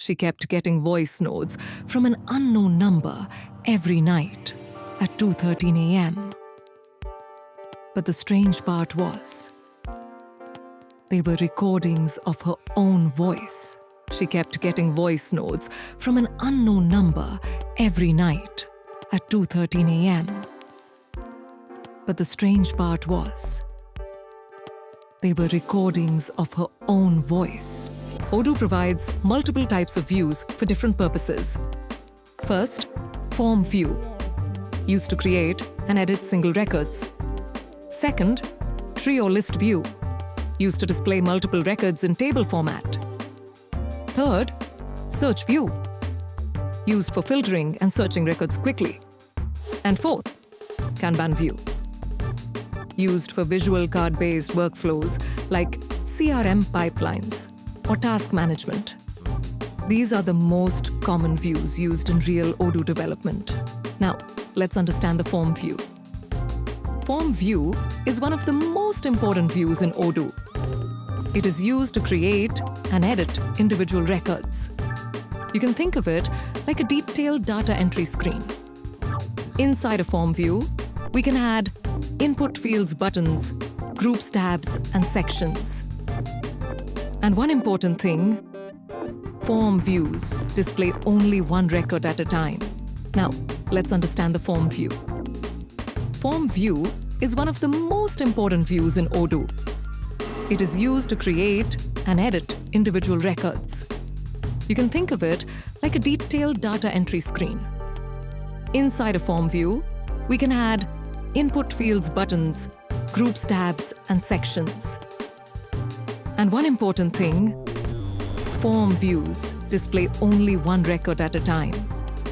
She kept getting voice notes from an unknown number every night at 2:13 a.m. But the strange part was, they were recordings of her own voice. She kept getting voice notes from an unknown number every night at 2:13 a.m. But the strange part was, they were recordings of her own voice. Odoo provides multiple types of views for different purposes. First, form view, used to create and edit single records. Second, tree or list view, used to display multiple records in table format. Third, search view, used for filtering and searching records quickly. And fourth, Kanban view, used for visual card-based workflows like CRM pipelines or task management. These are the most common views used in real Odoo development. Now, let's understand the form view. Form view is one of the most important views in Odoo. It is used to create and edit individual records. You can think of it like a detailed data entry screen. Inside a form view, we can add input fields buttons, groups tabs, and sections. And one important thing, form views display only one record at a time. Now, let's understand the form view. Form view is one of the most important views in Odoo. It is used to create and edit individual records. You can think of it like a detailed data entry screen. Inside a form view, we can add input fields buttons, groups tabs, and sections. And one important thing, form views display only one record at a time.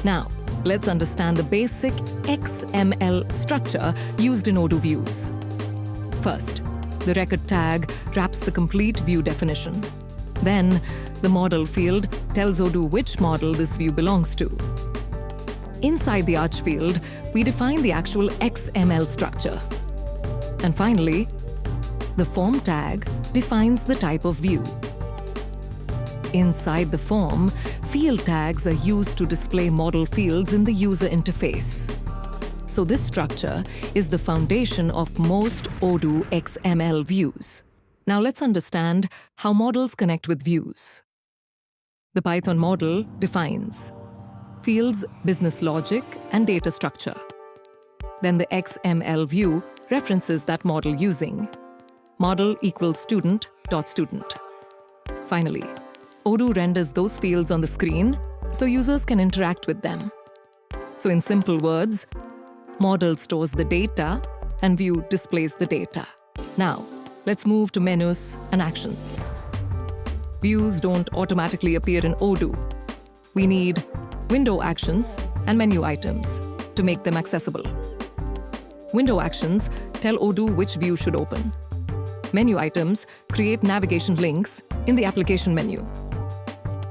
Now, let's understand the basic XML structure used in Odoo views. First, the record tag wraps the complete view definition. Then, the model field tells Odoo which model this view belongs to. Inside the arch field, we define the actual XML structure. And finally, the form tag defines the type of view. Inside the form, field tags are used to display model fields in the user interface. So this structure is the foundation of most Odoo XML views. Now let's understand how models connect with views. The Python model defines fields, business logic, and data structure. Then the XML view references that model using model equals student.student. Finally, Odoo renders those fields on the screen so users can interact with them. So in simple words, model stores the data and view displays the data. Now, let's move to menus and actions. Views don't automatically appear in Odoo. We need window actions and menu items to make them accessible. Window actions tell Odoo which view should open. Menu items create navigation links in the application menu.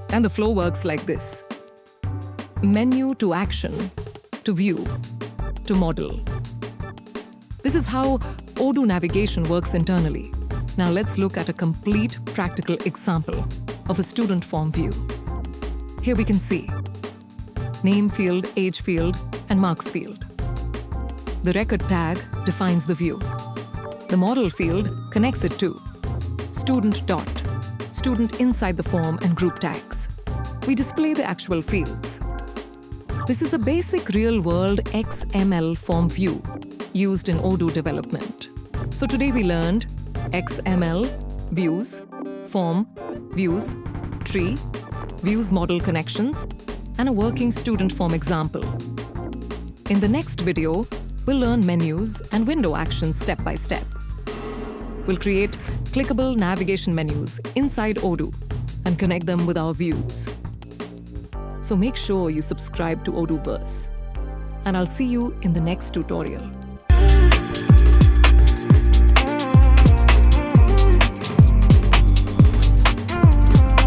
And the flow works like this: menu to action, to view, to model. This is how Odoo navigation works internally. Now let's look at a complete practical example of a student form view. Here we can see name field, age field, and marks field. The record tag defines the view. The model field connects it to student inside the form and group tags. We display the actual fields. This is a basic real-world XML form view used in Odoo development. So today we learned XML, views, form, views, tree, views model connections, and a working student form example. In the next video, we'll learn menus and window actions step by step. We'll create clickable navigation menus inside Odoo and connect them with our views. So make sure you subscribe to OdooVerse, and I'll see you in the next tutorial.